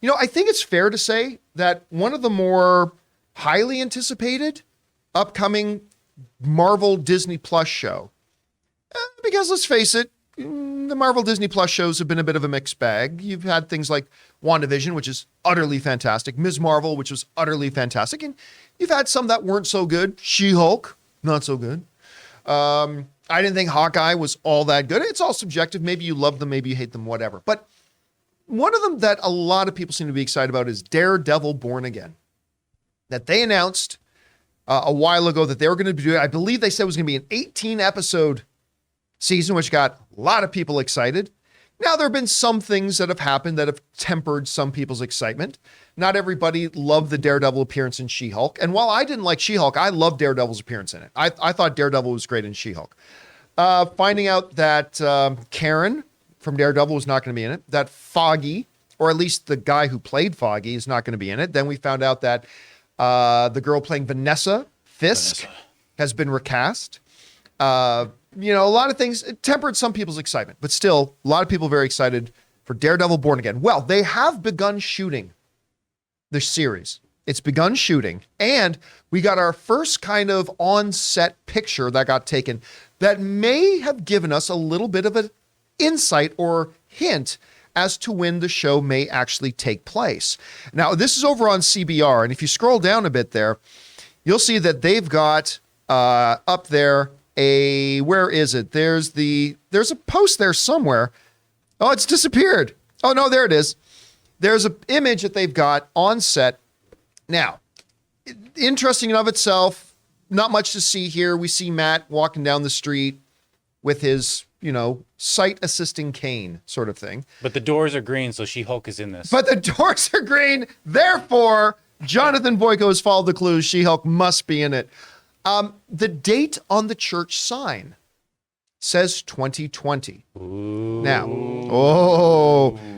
I think it's fair to say that one of the more highly anticipated upcoming Marvel Disney Plus show, because let's face it, the Marvel Disney Plus shows have been a bit of a mixed bag. You've had things like WandaVision, which is utterly fantastic, Ms. Marvel, which was utterly fantastic, and you've had some that weren't so good. She-Hulk, not so good. I didn't think Hawkeye was all that good. It's all subjective. Maybe you love them, maybe you hate them, whatever. But one of them that a lot of people seem to be excited about is Daredevil Born Again. That they announced a while ago that they were going to do, I believe they said it was going to be an 18-episode season, which got a lot of people excited. Now, there have been some things that have happened that have tempered some people's excitement. Not everybody loved the Daredevil appearance in She-Hulk. And while I didn't like She-Hulk, I loved Daredevil's appearance in it. I thought Daredevil was great in She-Hulk. Finding out that Karen from Daredevil was not going to be in it, that Foggy, or at least the guy who played Foggy, is not going to be in it. Then we found out that the girl playing Vanessa Fisk has been recast. A lot of things tempered some people's excitement, but still, a lot of people very excited for Daredevil Born Again. Well, they have begun shooting the series. It's begun shooting, and we got our first kind of on-set picture that got taken that may have given us a little bit of an insight or hint as to when the show may actually take place. Now, this is over on CBR, and if you scroll down a bit there, you'll see that they've got up there where is it? There's a post there somewhere. Oh, it's disappeared. Oh, no, there it is. There's an image that they've got on set. Now, interesting in of itself, not much to see here. We see Matt walking down the street with his, sight assisting cane sort of thing. But the doors are green, so She-Hulk is in this. But the doors are green. Therefore, Jonathan Boyko has followed the clues. She-Hulk must be in it. The date on the church sign says 2020. Ooh.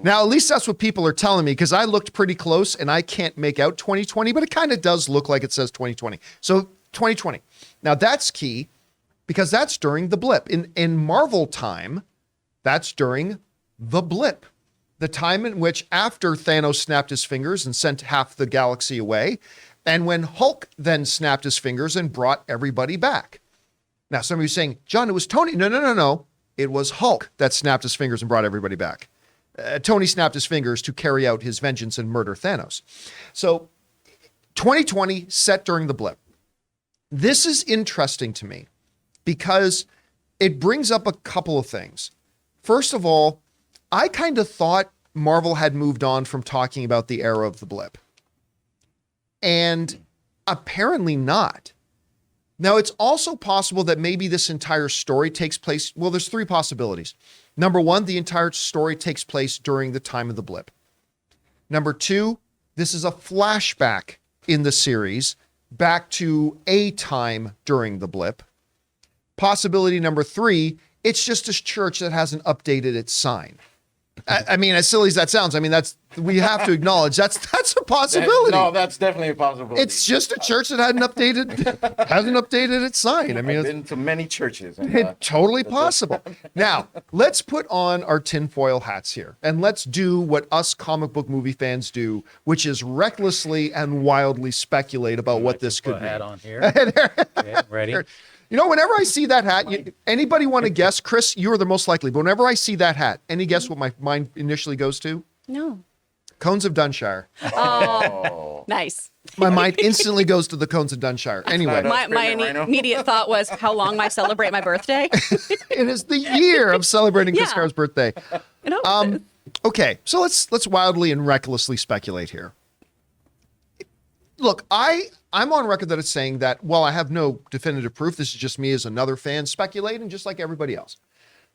Now, at least that's what people are telling me, because I looked pretty close and I can't make out 2020, but it kind of does look like it says 2020. So 2020. Now that's key because that's during the blip. In Marvel time, that's during the blip. The time in which after Thanos snapped his fingers and sent half the galaxy away, and when Hulk then snapped his fingers and brought everybody back. Now, some of you are saying, John, it was Tony. No. It was Hulk that snapped his fingers and brought everybody back. Tony snapped his fingers to carry out his vengeance and murder Thanos. So 2020 set during the blip. This is interesting to me because it brings up a couple of things. First of all, I kind of thought Marvel had moved on from talking about the era of the blip. And apparently not. Now, it's also possible that maybe this entire story takes place. Well, there's three possibilities. Number one, the entire story takes place during the time of the blip. Number two, this is a flashback in the series back to a time during the blip. Possibility number three, it's just a church that hasn't updated its sign. I mean, as silly as that sounds, we have to acknowledge that's a possibility. No, that's definitely a possibility. It's just a church that hasn't updated its sign. I've been to many churches. It's totally possible. Now, let's put on our tinfoil hats here, and let's do what us comic book movie fans do, which is recklessly and wildly speculate about what this could put a mean. hat on here. Okay, ready? Whenever I see that hat, anybody want to guess? Chris, you are the most likely. But whenever I see that hat, any guess what my mind initially goes to? No. Cones of Dunshire. Oh, nice. My mind instantly goes to the Cones of Dunshire. Anyway. My immediate thought was, how long I celebrate my birthday? It is the year of celebrating Chris Carr's birthday. Okay, so let's wildly and recklessly speculate here. Look, I'm on record that it's saying that, while I have no definitive proof, this is just me as another fan speculating, just like everybody else,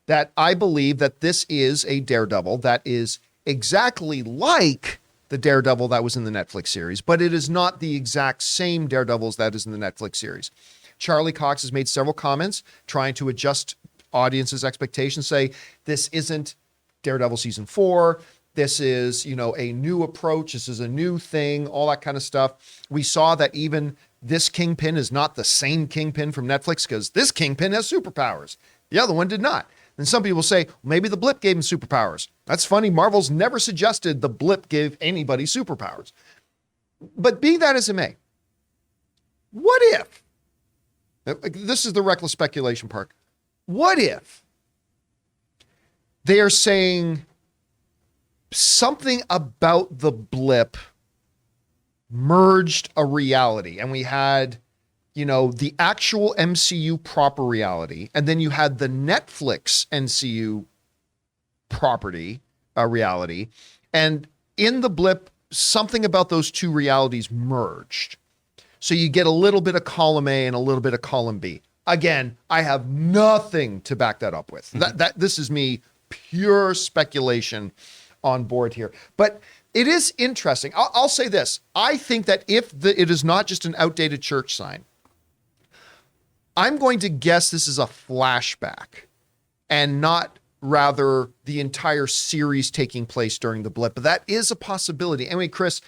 that I believe that this is a Daredevil that is exactly like the Daredevil that was in the Netflix series, but it is not the exact same Daredevils that is in the Netflix series. Charlie Cox has made several comments trying to adjust audiences' expectations, say this isn't Daredevil season 4. This is, a new approach. This is a new thing, all that kind of stuff. We saw that even this Kingpin is not the same Kingpin from Netflix because this Kingpin has superpowers. The other one did not. And some people say, maybe the blip gave him superpowers. That's funny. Marvel's never suggested the blip gave anybody superpowers. But be that as it may, what if, this is the reckless speculation part, what if they are saying something about the blip merged a reality, and we had, the actual MCU proper reality, and then you had the Netflix MCU property reality, and in the blip, something about those two realities merged. So you get a little bit of column A and a little bit of column B. Again, I have nothing to back that up with. This is me, pure speculation on board here. But it is interesting. I'll say this. I think that if it is not just an outdated church sign, I'm going to guess this is a flashback and not rather the entire series taking place during the blip. But that is a possibility. Anyway, Chris,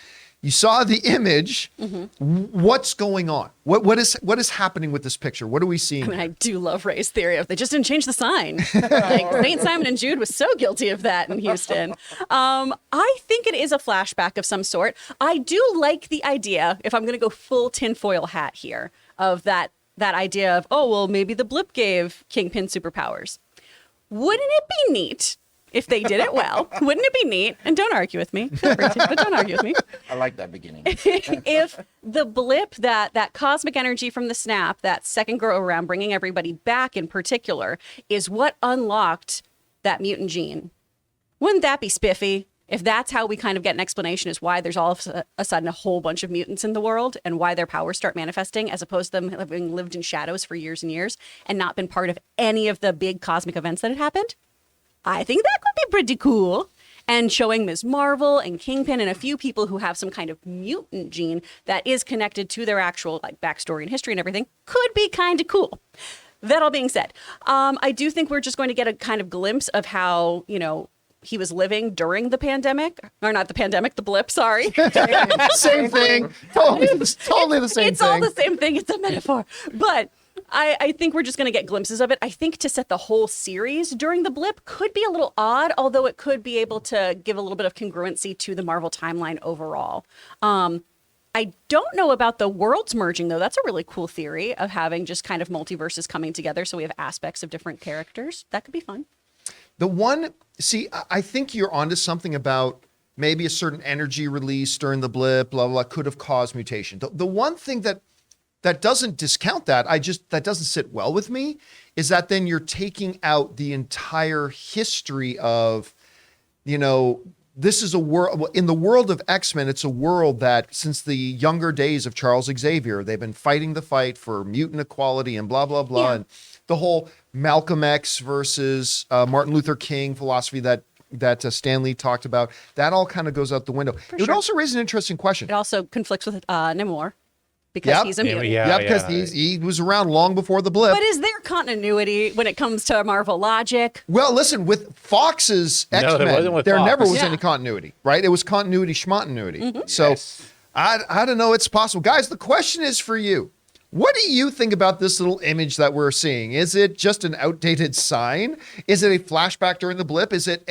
you saw the image. What's going on? What is happening with this picture? What are we seeing? I mean, I do love Ray's theory of they just didn't change the sign. Like St. Simon and Jude was so guilty of that in Houston. I think it is a flashback of some sort. I do like the idea, if I'm going to go full tinfoil hat here, of that idea of, oh, well, maybe the blip gave Kingpin superpowers. Wouldn't it be neat if they did it well? Wouldn't it be neat? And don't argue with me. Feel free to, but don't argue with me. I like that beginning. If the blip, that cosmic energy from the snap, that second go around, bringing everybody back in particular, is what unlocked that mutant gene. Wouldn't that be spiffy? If that's how we kind of get an explanation as why there's all of a sudden a whole bunch of mutants in the world and why their powers start manifesting, as opposed to them having lived in shadows for years and years and not been part of any of the big cosmic events that had happened. I think that could be pretty cool. And showing Ms. Marvel and Kingpin and a few people who have some kind of mutant gene that is connected to their actual backstory and history and everything could be kind of cool. That all being said, I do think we're just going to get a kind of glimpse of how, he was living during the pandemic, or not the pandemic, the blip, sorry. Same thing. Totally the same It's thing. all the same thing. It's a metaphor. But I think we're just going to get glimpses of it. I think to set the whole series during the blip could be a little odd, although it could be able to give a little bit of congruency to the Marvel timeline overall. I don't know about the worlds merging, though. That's a really cool theory of having just kind of multiverses coming together. So we have aspects of different characters. That could be fun. I think you're onto something about maybe a certain energy release during the blip, blah, blah, could have caused mutation. The one thing that doesn't discount that doesn't sit well with me is that then you're taking out the entire history of, this is a world, in the world of X-Men, it's a world that since the younger days of Charles Xavier, they've been fighting the fight for mutant equality and blah, blah, blah. Yeah. And the whole Malcolm X versus Martin Luther King philosophy that Stan Lee talked about, that all kind of goes out the window. It would also raise an interesting question. It also conflicts with Namor. Because he's a mutant. Because he was around long before the blip. But is there continuity when it comes to Marvel logic? Well, listen, with Fox's X-Men, there never was any continuity, right? It was continuity schmontinuity. Mm-hmm. So I don't know. It's possible. Guys, the question is for you. What do you think about this little image that we're seeing? Is it just an outdated sign? Is it a flashback during the blip? Is it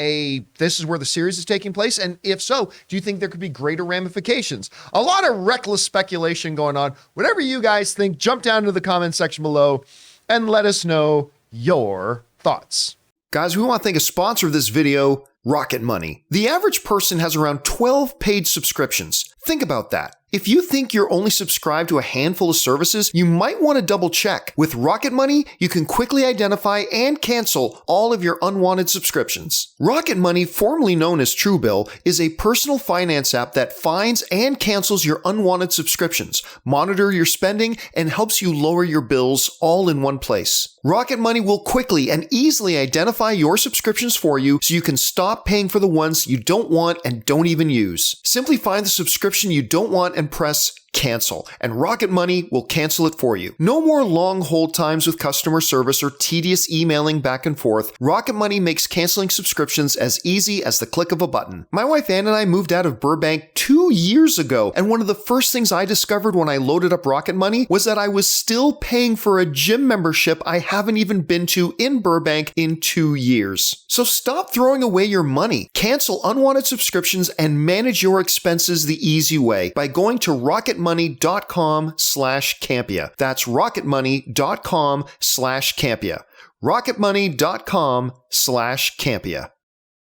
this is where the series is taking place? And if so, do you think there could be greater ramifications? A lot of reckless speculation going on. Whatever you guys think, jump down to the comment section below and let us know your thoughts. Guys, we want to thank a sponsor of this video, Rocket Money. The average person has around 12 paid subscriptions. Think about that. If you think you're only subscribed to a handful of services, you might want to double check. With Rocket Money, you can quickly identify and cancel all of your unwanted subscriptions. Rocket Money, formerly known as Truebill, is a personal finance app that finds and cancels your unwanted subscriptions, monitor your spending, and helps you lower your bills all in one place. Rocket Money will quickly and easily identify your subscriptions for you so you can stop paying for the ones you don't want and don't even use. Simply find the subscription you don't want and press cancel, and Rocket Money will cancel it for you. No more long hold times with customer service or tedious emailing back and forth. Rocket Money makes canceling subscriptions as easy as the click of a button. My wife Ann and I moved out of Burbank 2 years ago, and one of the first things I discovered when I loaded up Rocket Money was that I was still paying for a gym membership I haven't even been to in Burbank in 2 years. So stop throwing away your money. Cancel unwanted subscriptions and manage your expenses the easy way by going to rocketmoney.com/Campea. That's rocketmoney.com/Campea. rocketmoney.com/Campea.